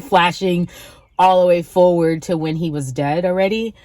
flashing all the way forward to when he was dead already.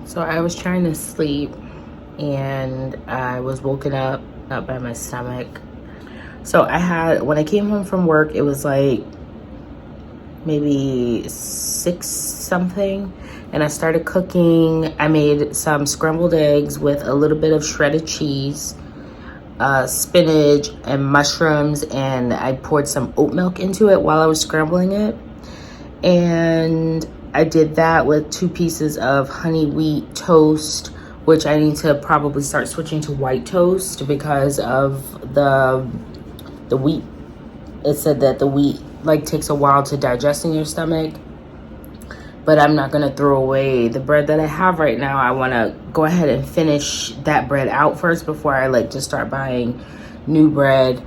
So I was trying to sleep and I was woken up by my stomach. So when I came home from work, it was like maybe 6 something, and I started cooking. I made some scrambled eggs with a little bit of shredded cheese, spinach and mushrooms, and I poured some oat milk into it while I was scrambling it. And I did that with 2 pieces of honey wheat toast, which I need to probably start switching to white toast because of the wheat. It said that the wheat like takes a while to digest in your stomach, but I'm not gonna throw away the bread that I have right now. I wanna go ahead and finish that bread out first before I like just start buying new bread.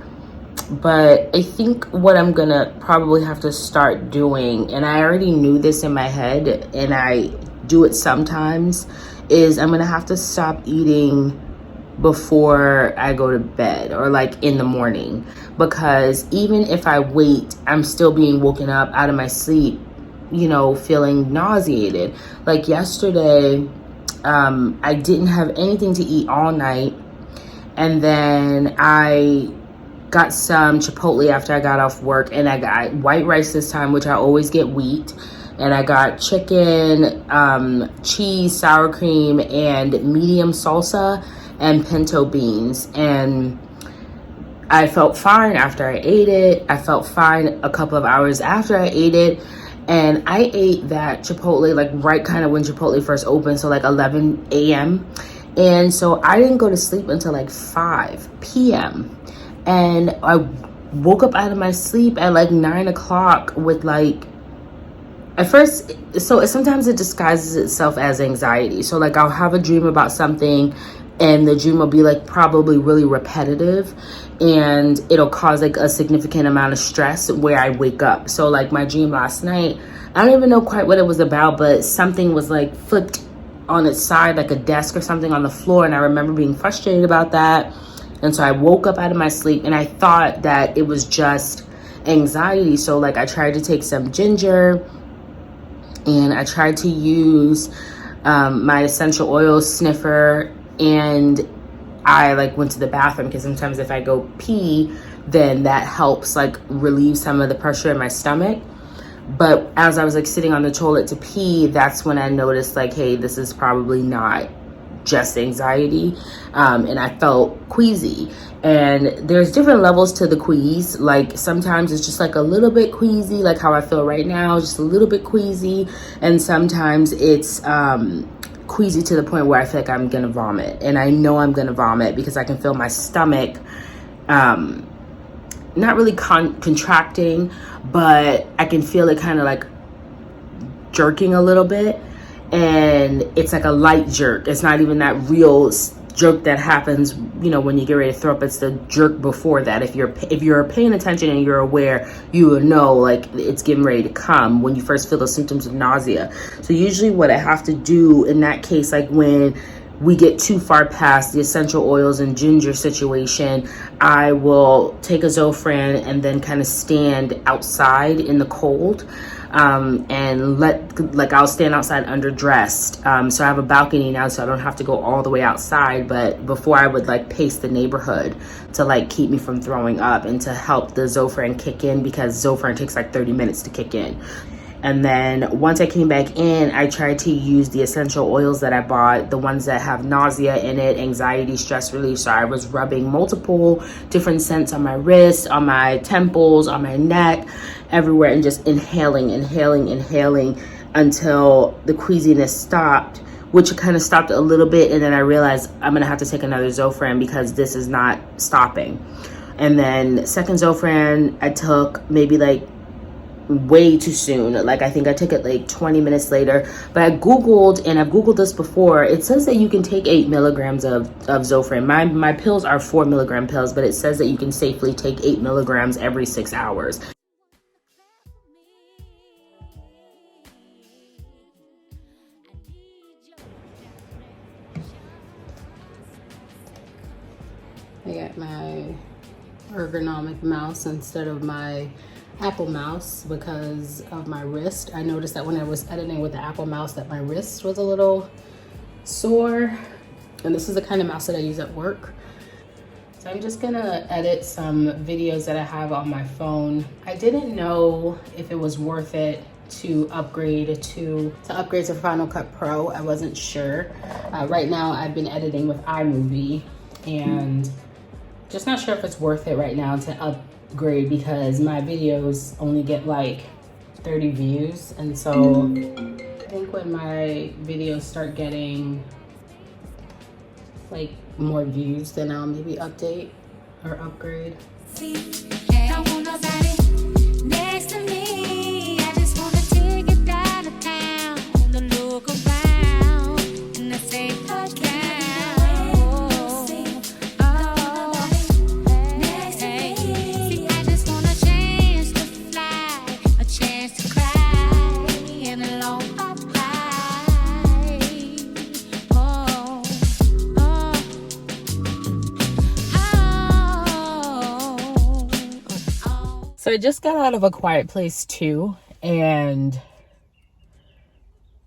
But I think what I'm gonna probably have to start doing, and I already knew this in my head and I do it sometimes, is I'm gonna have to stop eating before I go to bed or like in the morning, because even if I wait, I'm still being woken up out of my sleep, you know, feeling nauseated. Like yesterday, I didn't have anything to eat all night, and then I got some Chipotle after I got off work, and I got white rice this time, which I always get wheat, and I got chicken, cheese, sour cream, and medium salsa and pinto beans. And I felt fine after I ate it. I felt fine a couple of hours after I ate it, and I ate that Chipotle like right kind of when Chipotle first opened, so like 11 a.m. And so I didn't go to sleep until like 5 p.m. And I woke up out of my sleep at like 9 o'clock with like, at first, so sometimes it disguises itself as anxiety. So like I'll have a dream about something and the dream will be like probably really repetitive, and it'll cause like a significant amount of stress where I wake up. So like my dream last night, I don't even know quite what it was about, but something was like flipped on its side, like a desk or something on the floor. And I remember being frustrated about that. And so I woke up out of my sleep and I thought that it was just anxiety. So like I tried to take some ginger and I tried to use my essential oil sniffer, and I like went to the bathroom because sometimes if I go pee, then that helps like relieve some of the pressure in my stomach. But as I was like sitting on the toilet to pee, that's when I noticed like, hey, this is probably not just anxiety. And I felt queasy, and there's different levels to the quease. Like sometimes it's just like a little bit queasy, like how I feel right now, just a little bit queasy. And sometimes it's queasy to the point where I feel like I'm gonna vomit, and I know I'm gonna vomit because I can feel my stomach not really contracting, but I can feel it kind of like jerking a little bit, and it's like a light jerk. It's not even that real jerk that happens, you know, when you get ready to throw up. It's the jerk before that. If you're paying attention and you're aware, you will know like it's getting ready to come when you first feel the symptoms of nausea. So usually what I have to do in that case, like when we get too far past the essential oils and ginger situation, I will take a Zofran and then kind of stand outside in the cold, and I'll stand outside underdressed. So I have a balcony now, so I don't have to go all the way outside. But before, I would like pace the neighborhood to like keep me from throwing up and to help the Zofran kick in, because Zofran takes like 30 minutes to kick in. And then once I came back in, I tried to use the essential oils that I bought, the ones that have nausea in it, anxiety, stress relief. So I was rubbing multiple different scents on my wrists, on my temples, on my neck, everywhere, and just inhaling until the queasiness stopped, which kind of stopped a little bit. And then I realized I'm going to have to take another Zofran because this is not stopping. And then second Zofran I took maybe like way too soon. Like I think I took it like 20 minutes later. But I Googled, and I've Googled this before, it says that you can take 8 milligrams of Zofran. My pills are 4 milligram pills, but it says that you can safely take 8 milligrams every 6 hours. I got my ergonomic mouse instead of my Apple mouse because of my wrist. I noticed that when I was editing with the Apple mouse that my wrist was a little sore, and this is the kind of mouse that I use at work. So I'm just gonna edit some videos that I have on my phone. I didn't know if it was worth it to upgrade to Final Cut Pro. I wasn't sure. Right now I've been editing with iMovie, and just not sure if it's worth it right now to upgrade because my videos only get like 30 views. And so I think when my videos start getting like more views, then I'll maybe update or upgrade. Don't want nobody next to me. I just wanna take it down to town, to look around, and I say So I just got out of A Quiet Place 2, and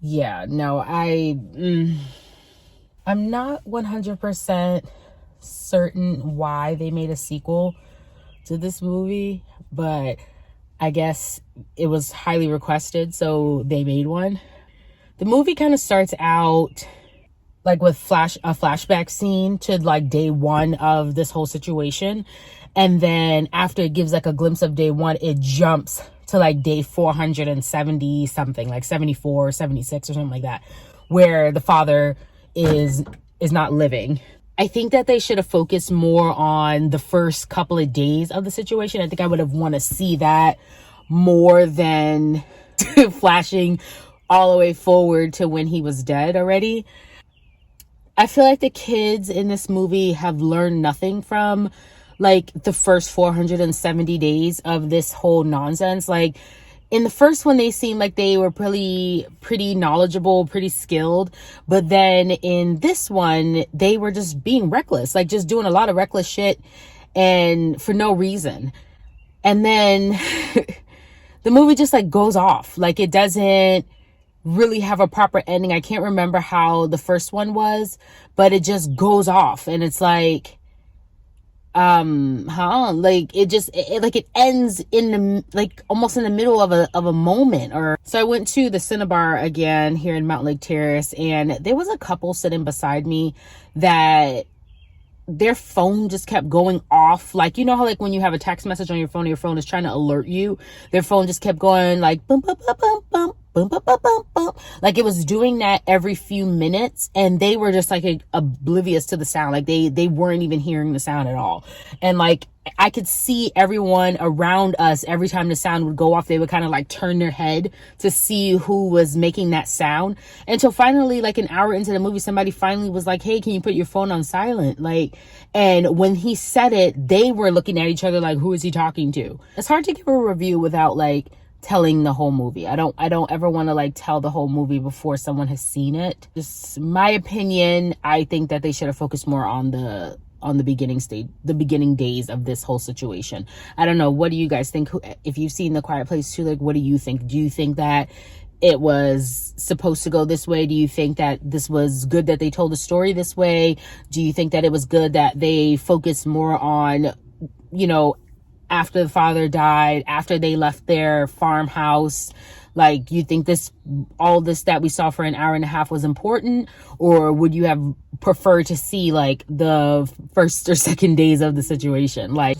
yeah, no, I'm not 100% certain why they made a sequel to this movie, but I guess it was highly requested, so they made one. The movie kind of starts out like with a flashback scene to like day one of this whole situation. And then after it gives like a glimpse of day one, it jumps to like day 470 something, like 74 or 76 or something like that, where the father is not living. I think that they should have focused more on the first couple of days of the situation. I think I would have want to see that more than flashing all the way forward to when he was dead already. I feel like the kids in this movie have learned nothing from like the first 470 days of this whole nonsense. Like in the first one, they seemed like they were pretty knowledgeable, pretty skilled. But then in this one, they were just being reckless, like just doing a lot of reckless shit and for no reason. And then the movie just like goes off. Like it doesn't really have a proper ending. I can't remember how the first one was, but it just goes off, and it's like, like it ends in the, like almost in the middle of a moment. Or so I went to the Cinnabar again here in Mountain Lake Terrace, and there was a couple sitting beside me that their phone just kept going off. Like, you know how like when you have a text message on your phone is trying to alert you, their phone just kept going like bum bum bum bum bum boom, boom, boom, boom, boom. Like it was doing that every few minutes, and they were just like oblivious to the sound. Like they weren't even hearing the sound at all. And like I could see everyone around us, every time the sound would go off, they would kind of like turn their head to see who was making that sound. Until finally, like an hour into the movie, somebody finally was like, hey, can you put your phone on silent? Like, and when he said it, they were looking at each other like, who is he talking to? It's hard to give a review without like telling the whole movie. I don't ever want to like tell the whole movie before someone has seen it. Just my opinion, I think that they should have focused more on the beginning stage, the beginning days of this whole situation. I don't know. What do you guys think? If you've seen The Quiet Place too, like, what do you think? Do you think that it was supposed to go this way? Do you think that this was good that they told the story this way? Do you think that it was good that they focused more on, you know, after the father died, after they left their farmhouse? Like, you think all this that we saw for an hour and a half was important? Or would you have preferred to see like the first or second days of the situation? Like,